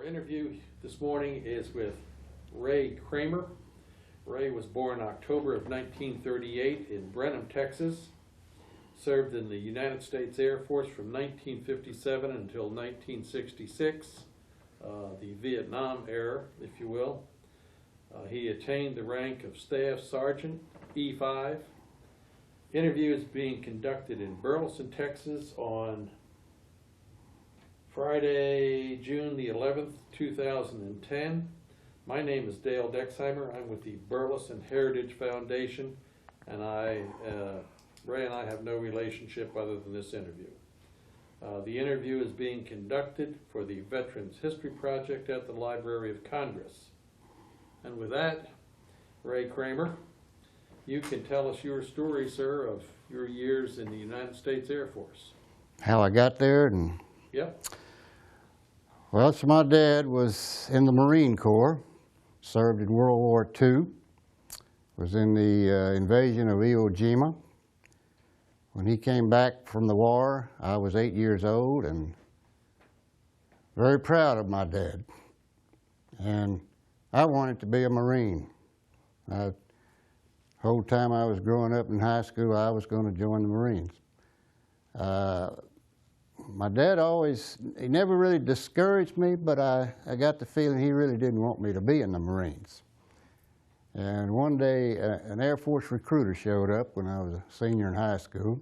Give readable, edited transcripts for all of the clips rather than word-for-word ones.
Our interview this morning is with Ray Kramer. Ray was born in October of 1938 in Brenham, Texas. Served in the United States Air Force from 1957 until 1966, the Vietnam era, if you will. He attained the rank of Staff Sergeant, E5. Interview is being conducted in Burleson, Texas on Friday, June the 11th, 2010. My name is Dale Dexheimer. I'm with the Burleson Heritage Foundation, and Ray and I have no relationship other than this interview. The interview is being conducted for the Veterans History Project at the Library of Congress. And with that, Ray Kramer, you can tell us your story, sir, of your years in the United States Air Force. How I got there and... Yep. Well, so my dad was in the Marine Corps, served in World War II, was in the invasion of Iwo Jima. When he came back from the war, I was 8 years old and very proud of my dad. And I wanted to be a Marine. The whole time I was growing up in high school, I was going to join the Marines. My dad he never really discouraged me, but I got the feeling he really didn't want me to be in the Marines. And one day, an Air Force recruiter showed up when I was a senior in high school.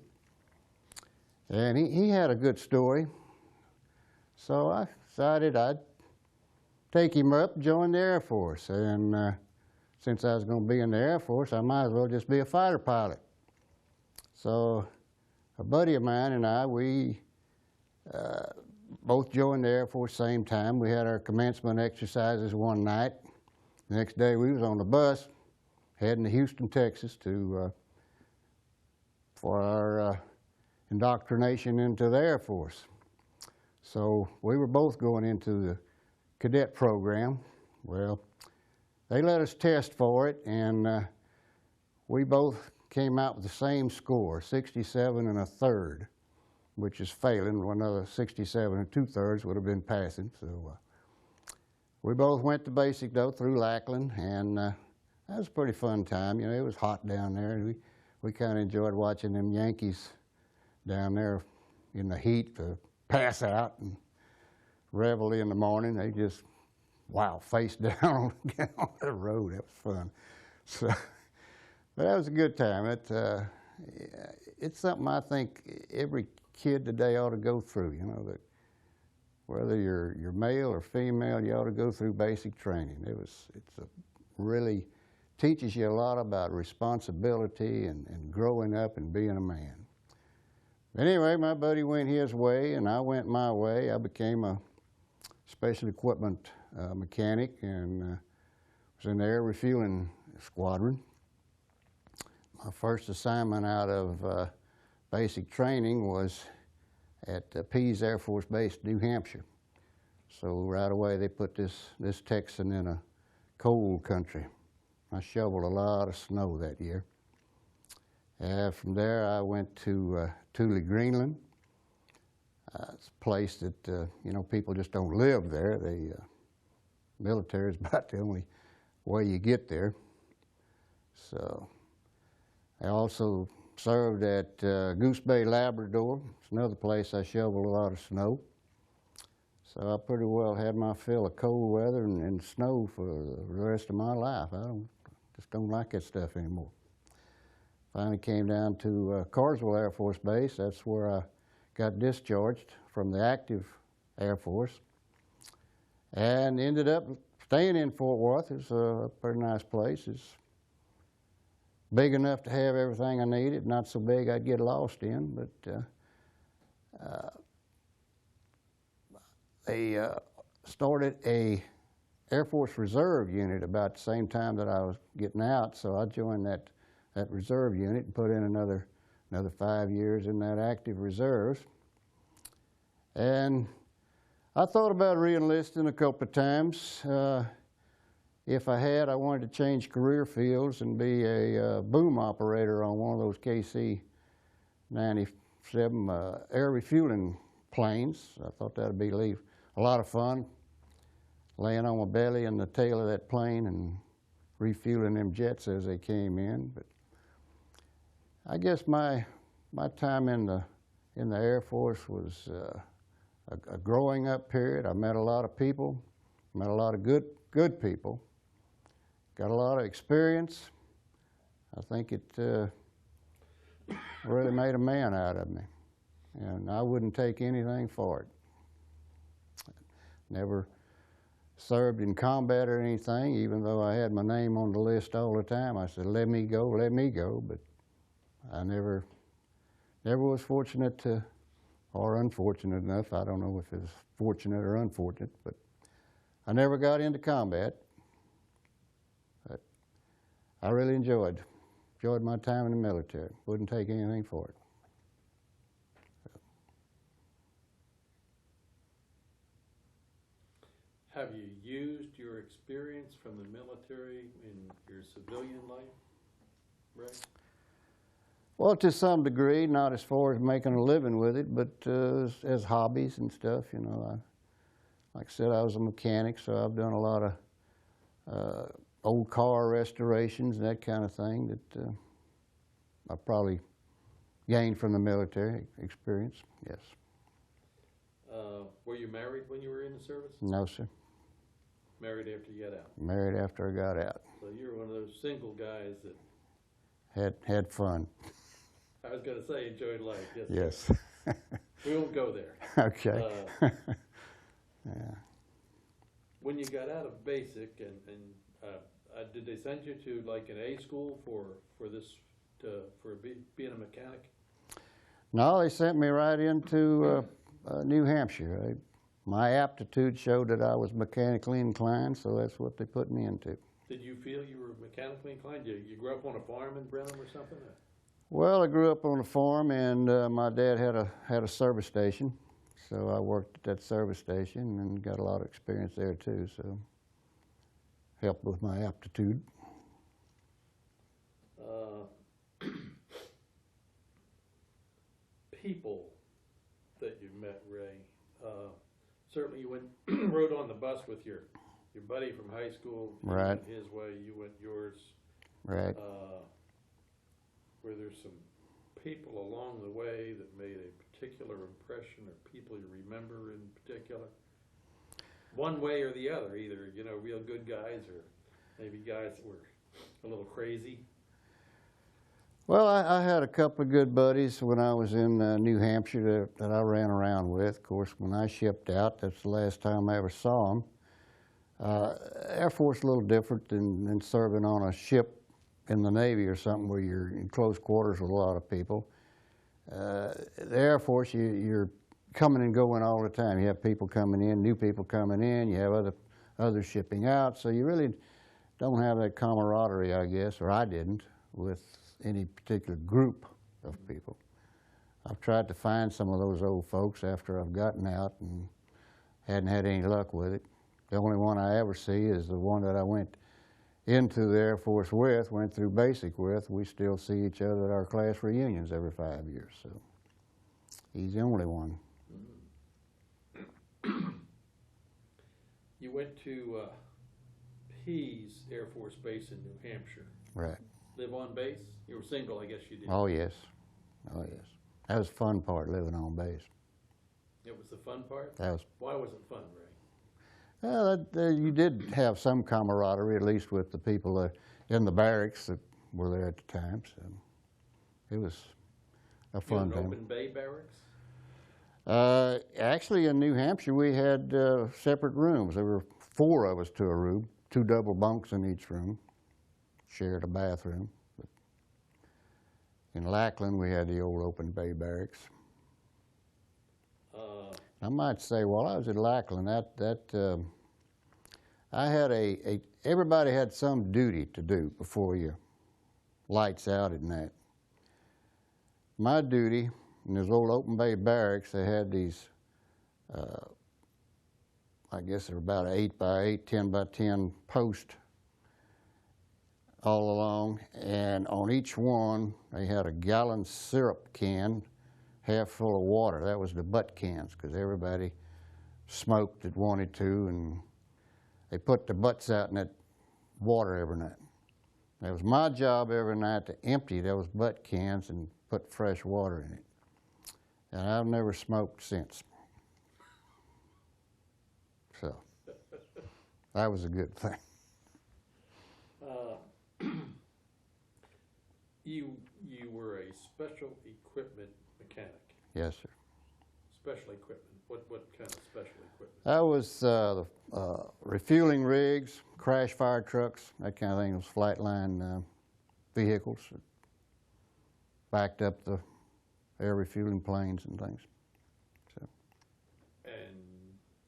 And he had a good story. So I decided I'd take him up, join the Air Force. And since I was going to be in the Air Force, I might as well just be a fighter pilot. So a buddy of mine and I, we both joined the Air Force same time. We had our commencement exercises one night. The next day we was on the bus heading to Houston, Texas for our indoctrination into the Air Force. So we were both going into the cadet program. Well, they let us test for it, and we both came out with the same score, 67 1/3. Which is failing. Another 67 2/3 would have been passing. So we both went to basic though through Lackland, and that was a pretty fun time. You know, it was hot down there, and we kind of enjoyed watching them Yankees down there in the heat to pass out and revel in the morning. They just, wow, face down on the road. It was fun. So but that was a good time. It's something I think every kid today ought to go through, you know, that whether you're male or female, you ought to go through basic training. Really teaches you a lot about responsibility and growing up and being a man. Anyway, my buddy went his way and I went my way. I became a special equipment mechanic and was in the air refueling squadron. My first assignment out of basic training was at Pease Air Force Base, New Hampshire. So right away they put this Texan in a cold country. I shoveled a lot of snow that year. From there I went to Thule, Greenland. It's a place that, you know, people just don't live there. The military is about the only way you get there. So I also served at Goose Bay, Labrador. It's another place I shoveled a lot of snow. So I pretty well had my fill of cold weather and snow for the rest of my life. Just don't like that stuff anymore. Finally came down to Carswell Air Force Base. That's where I got discharged from the active Air Force and ended up staying in Fort Worth. It's a pretty nice place. It's big enough to have everything I needed, not so big I'd get lost in, but they started a Air Force Reserve unit about the same time that I was getting out, so I joined that reserve unit and put in another 5 years in that active reserves. And I thought about re-enlisting a couple of times. If I had, I wanted to change career fields and be a boom operator on one of those KC-97 air refueling planes. I thought that would be a lot of fun. laying on my belly in the tail of that plane and refueling them jets as they came in. But I guess my time in the Air Force was a growing up period. I met a lot of people, met a lot of good people, got a lot of experience. I think it really made a man out of me, and I wouldn't take anything for it. Never served in combat or anything, even though I had my name on the list all the time. I said, let me go, but I never was fortunate to, or unfortunate enough, I don't know if it was fortunate or unfortunate, but I never got into combat. But I really enjoyed my time in the military. Wouldn't take anything for it. Have you used your experience from the military in your civilian life, Ray? Well, to some degree, not as far as making a living with it, but as hobbies and stuff, you know. Like I said, I was a mechanic, so I've done a lot of old car restorations and that kind of thing that I probably gained from the military experience, yes. Were you married when you were in the service? No, sir. Married after you got out? Married after I got out. So you're one of those single guys that... Had fun. I was going to say enjoyed life, yes. Yes. We won't go there. Okay. Yeah. When you got out of basic, and did they send you to like an A school for being a mechanic? No, they sent me right into New Hampshire. My aptitude showed that I was mechanically inclined, so that's what they put me into. Did you feel you were mechanically inclined? You grew up on a farm in Brenham or something? Well, I grew up on a farm, and my dad had a service station, so I worked at that service station and got a lot of experience there too. So helped with my aptitude. People that you met, Ray. Certainly, you went rode on the bus with your buddy from high school. He Right. went his way, you went yours. Right. Were there some people along the way that made a particular impression, or people you remember in particular? One way or the other, either, you know, real good guys or maybe guys that were a little crazy. Well, I had a couple of good buddies when I was in New Hampshire that I ran around with. Of course, when I shipped out, that's the last time I ever saw them. Air Force is a little different than serving on a ship in the Navy or something where you're in close quarters with a lot of people. The Air Force, you're coming and going all the time. You have people coming in, new people coming in, you have others shipping out, so you really don't have that camaraderie, I guess, or I didn't, with any particular group of people. I've tried to find some of those old folks after I've gotten out and hadn't had any luck with it. The only one I ever see is the one that I went into the Air Force with, went through basic with. We still see each other at our class reunions every 5 years, so he's the only one. You went to Pease Air Force Base in New Hampshire. Right. Live on base? You were single, I guess you did. Oh, yes. Oh, yes. That was the fun part, living on base. It was the fun part? That was. Why was it fun, Ray? Well, you did have some camaraderie, at least with the people in the barracks that were there at the time. So it was a fun time. Open bay barracks? Actually, in New Hampshire, we had separate rooms. There were 4 of us to a room, 2 double bunks in each room, shared a bathroom. But in Lackland, we had the old open bay barracks. I might say, while I was at Lackland, I had everybody had some duty to do before you lights out at night. My duty in this old open bay barracks, they had these, I guess they're about 8 by 8, 10 by 10 posts all along, and on each one they had a gallon syrup can half full of water. That was the butt cans, because everybody smoked that wanted to, and they put their butts out in that water every night. It was my job every night to empty those butt cans and put fresh water in it. And I've never smoked since. So that was a good thing. You were a special equipment mechanic. Yes, sir. Special equipment. What kind of special equipment? That was refueling rigs, crash fire trucks, that kind of thing. It was flatline vehicles that backed up the air refueling planes and things. So. And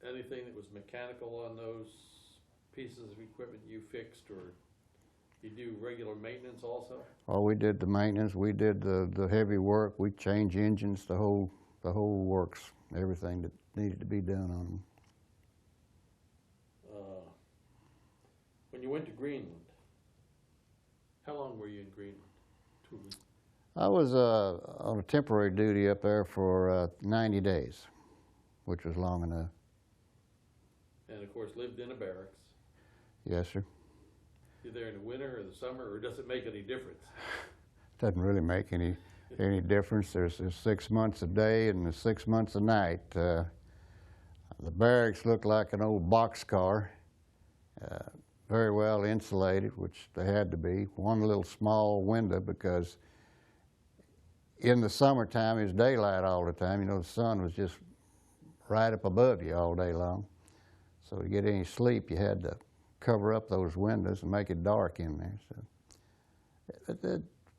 anything that was mechanical on those pieces of equipment you fixed, or you do regular maintenance also? Oh, we did the maintenance. We did the heavy work. We changed engines, the whole works, everything that needed to be done on them. When you went to Greenland, how long were you in Greenland? 2 weeks? I was on a temporary duty up there for 90 days, which was long enough. And of course lived in a barracks. Yes, sir. You there in the winter or the summer, or does it make any difference? Doesn't really make any difference. There's 6 months a day and there's 6 months a night. The barracks looked like an old boxcar, very well insulated, which they had to be. One little small window, because in the summertime it was daylight all the time. You know, the sun was just right up above you all day long. So to get any sleep, you had to cover up those windows and make it dark in there. So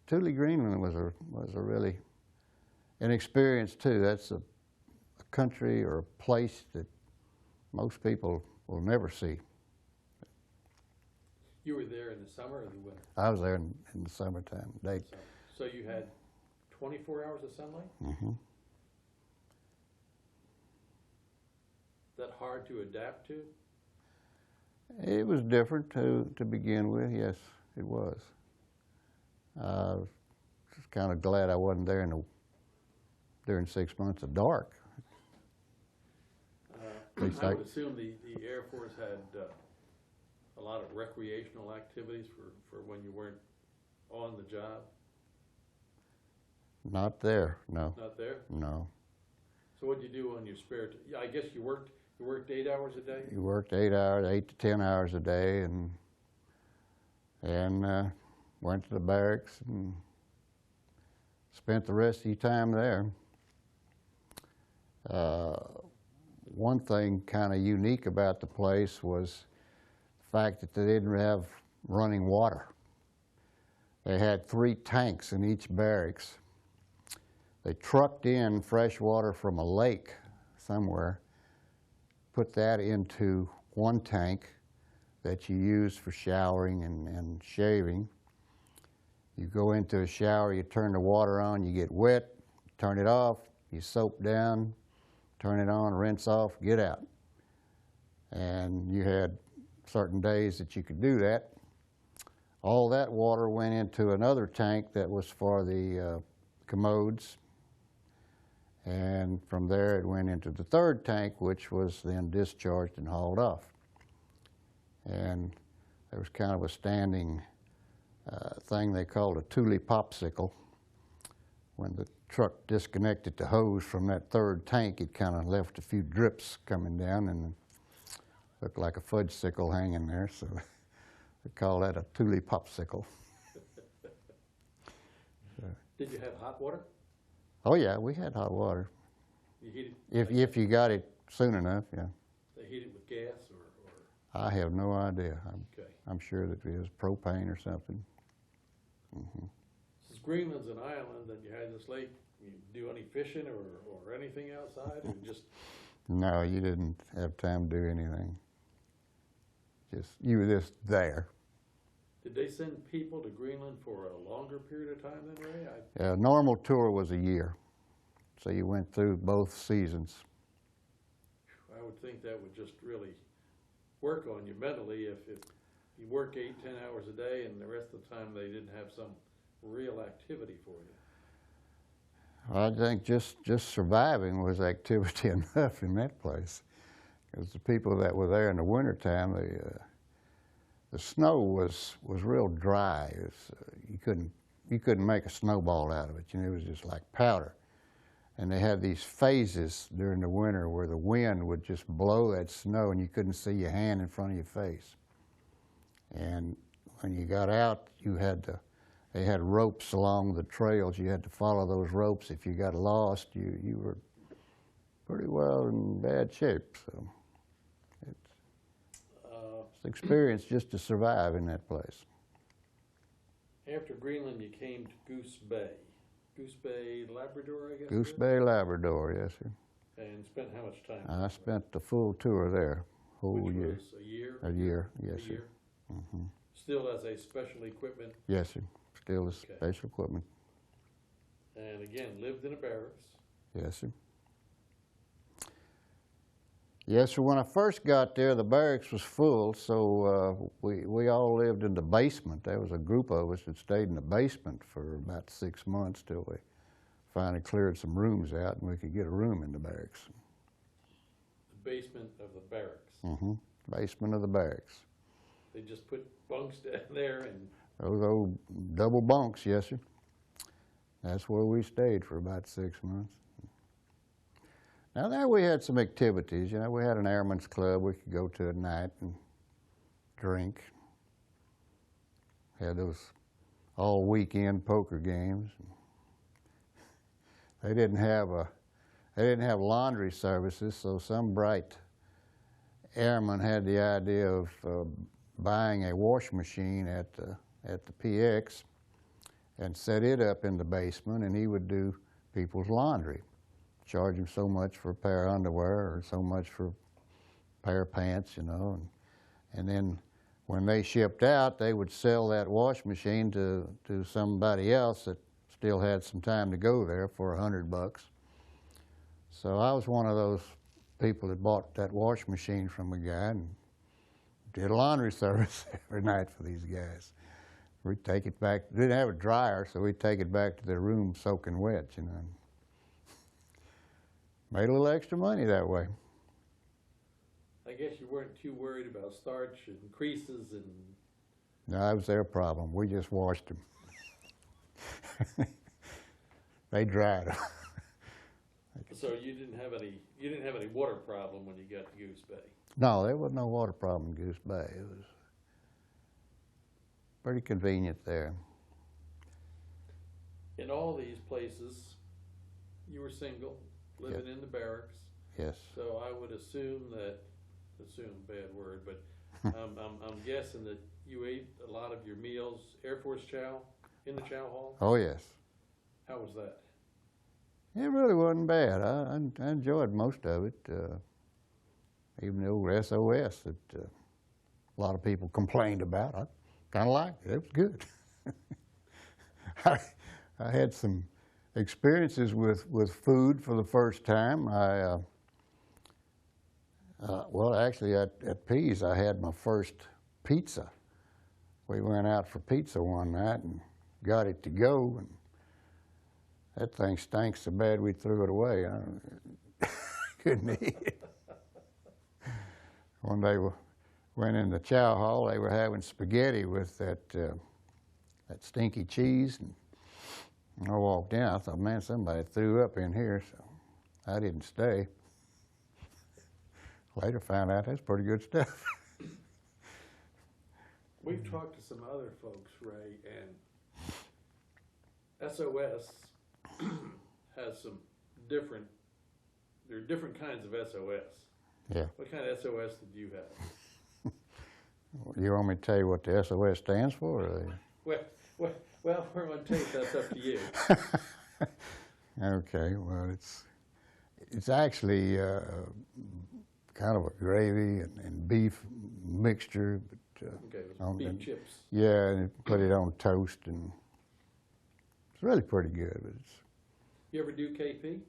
Thule, Greenland was a really an experience too. That's a country or a place that most people will never see. You were there in the summer or the winter? I was there in the summertime. So you had 24 hours of sunlight? Mm-hmm. Is that hard to adapt to? It was different to begin with. Yes, it was. I was just kind of glad I wasn't there during 6 months of dark. I would assume the Air Force had a lot of recreational activities for when you weren't on the job? Not there, no. Not there? No. So what did you do on your spare time? I guess you worked 8 hours a day? You worked 8 hours, 8 to 10 hours a day, and went to the barracks and spent the rest of your time there. One thing kind of unique about the place was the fact that they didn't have running water. They had 3 tanks in each barracks. They trucked in fresh water from a lake somewhere, put that into one tank that you use for showering and shaving. You go into a shower, you turn the water on, you get wet, turn it off, you soap down, turn it on, rinse off, get out. And you had certain days that you could do that. All that water went into another tank that was for the commodes. And from there it went into the 3rd tank, which was then discharged and hauled off. And there was kind of a standing thing they called a Thule popsicle. When the truck disconnected the hose from that 3rd tank, it kind of left a few drips coming down and looked like a fudgesicle hanging there, so they call that a Thule popsicle. Did you have hot water? Oh yeah, we had hot water. You heated? If you got it soon enough, yeah. They heat it with gas or? I have no idea. Okay. I'm sure that it was propane or something. Mm-hmm. Since Greenland's an island and you had this lake, you do any fishing or anything outside, or just? No, you didn't have time to do anything. You were just there. Did they send people to Greenland for a longer period of time than Ray? A normal tour was a year, so you went through both seasons. I would think that would just really work on you mentally if you work 8, 10 hours a day and the rest of the time they didn't have some real activity for you. I think just surviving was activity enough in that place. because the people that were there in the wintertime, the snow was real dry. It was, you couldn't make a snowball out of it. You know, it was just like powder. And they had these phases during the winter where the wind would just blow that snow and you couldn't see your hand in front of your face. And when you got out, they had ropes along the trails. You had to follow those ropes. If you got lost, you were pretty well in bad shape. So it's an experience just to survive in that place. After Greenland, you came to Goose Bay. Goose Bay, Labrador, I guess? Goose Bay, Labrador, yes, sir. And spent how much time? I spent the full tour there, whole year. Was a year? A year, yes, A sir. year? Mm-hmm. Still as a special equipment? Yes, sir. Still as special equipment. And again, lived in a barracks? Yes, sir. Yes, sir. When I first got there, the barracks was full, so we all lived in the basement. There was a group of us that stayed in the basement for about 6 months till we finally cleared some rooms out and we could get a room in the barracks. The basement of the barracks? Mm-hmm. Basement of the barracks. They just put bunks down there and... Those old double bunks, yes, sir. That's where we stayed for about 6 months. Now there we had some activities. You know, we had an airman's club we could go to at night and drink. Had those all weekend poker games. They didn't have laundry services, so some bright airman had the idea of buying a wash machine at the PX and set it up in the basement, and he would do people's laundry. Charge them so much for a pair of underwear or so much for a pair of pants, you know. And then when they shipped out, they would sell that wash machine to somebody else that still had some time to go there for $100. So I was one of those people that bought that wash machine from a guy and did laundry service every night for these guys. We'd take it back. They didn't have a dryer, so we'd take it back to their room soaking wet, you know. Made a little extra money that way. I guess you weren't too worried about starch and creases and... No, that was their problem. We just washed them. They dried them. So you didn't have any water problem when you got to Goose Bay? No, there was no water problem in Goose Bay. It was pretty convenient there. In all these places, you were single, living in the barracks. Yes. So I would assume bad word, but I'm guessing that you ate a lot of your meals Air Force chow in the chow hall? Oh, yes. How was that? It really wasn't bad. I enjoyed most of it. Even the old SOS that a lot of people complained about. I kind of liked it. It was good. I had some experiences with food for the first time. Well, actually, at Pease, I had my first pizza. We went out for pizza one night and got it to go, and that thing stank so bad we threw it away. I couldn't eat it. When they went in the chow hall, they were having spaghetti with that stinky cheese. And I walked in, I thought, man, somebody threw up in here, so I didn't stay. Later found out that's pretty good stuff. We've talked to some other folks, Ray, and SOS has some different, there are different kinds of SOS. Yeah. What kind of SOS did you have? You want me to tell you what the SOS stands for? Or? Well, we're on tape, that's up to you. Okay, well, it's actually kind of a gravy and beef mixture. But, okay, beef chips. Yeah, and put it on toast, and it's really pretty good. But You ever do KP?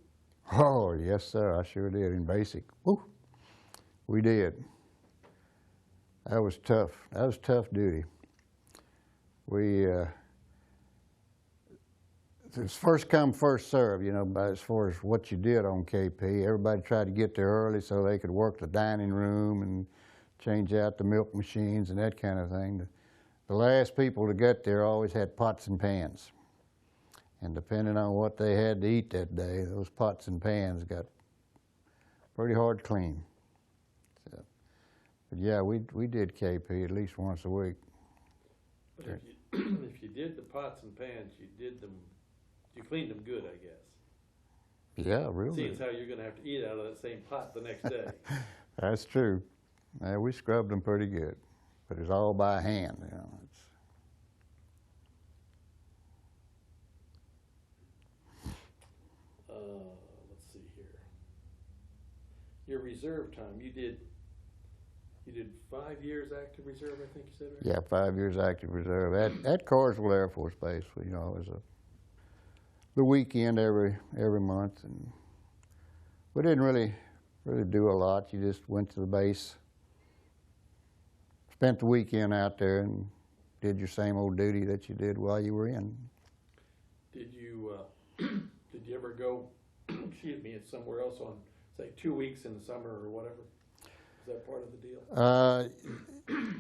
Oh, yes, sir, I sure did in basic. Woo, we did. That was tough. That was tough duty. it's first come, first serve, you know, but as far as what you did on KP. Everybody tried to get there early so they could work the dining room and change out the milk machines and that kind of thing. The last people to get there always had pots and pans. And depending on what they had to eat that day, those pots and pans got pretty hard to clean. So, but yeah, we did KP at least once a week. But if you did the pots and pans, you cleaned them good, I guess. Yeah, really. Seeing as how you're gonna have to eat out of that same pot the next day. That's true. Yeah, we scrubbed them pretty good, but it's all by hand, you know. Let's see here. Your reserve time, you did 5 years active reserve, I think you said, right? Yeah, 5 years active reserve at Carswell Air Force Base. You know, it was the weekend every month, and we didn't really do a lot. You just went to the base, spent the weekend out there, and did your same old duty that you did while you were in. Did you ever go, excuse me, somewhere else on, say, 2 weeks in the summer or whatever? Is that part of the deal?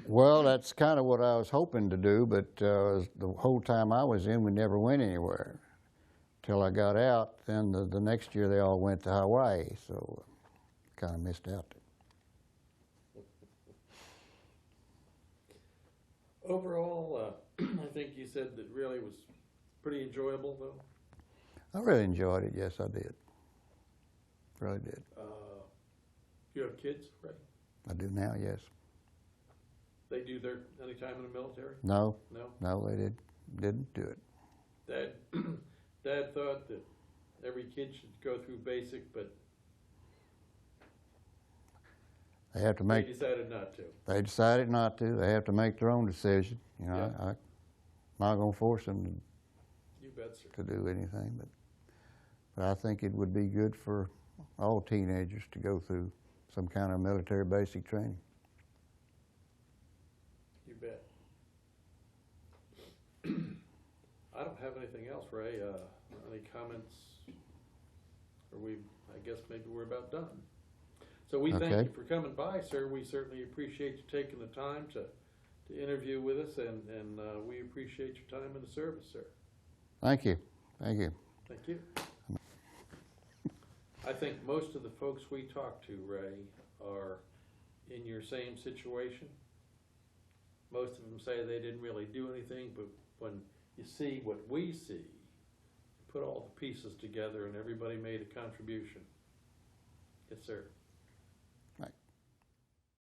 Well, that's kind of what I was hoping to do, but the whole time I was in, we never went anywhere. Till I got out, then the next year they all went to Hawaii, so kind of missed out there. Overall, I think you said that really was pretty enjoyable, though. I really enjoyed it. Yes, I did. Really did. You have kids, right? I do now. Yes. They do their any time in the military? No. No. No, they didn't do it. Dad thought that every kid should go through basic, but they have to make. They decided not to. They decided not to. They have to make their own decision. You know, Yeah. I'm not going to force them You bet, sir. to do anything, but I think it would be good for all teenagers to go through some kind of military basic training. You bet. I don't have anything else, Ray. Any comments? I guess maybe we're about done. So we thank Okay. you for coming by, sir. We certainly appreciate you taking the time to interview with us, and we appreciate your time in the service, sir. Thank you. Thank you. Thank you. I think most of the folks we talk to, Ray, are in your same situation. Most of them say they didn't really do anything, but when you see what we see, put all the pieces together and everybody made a contribution. Yes, sir.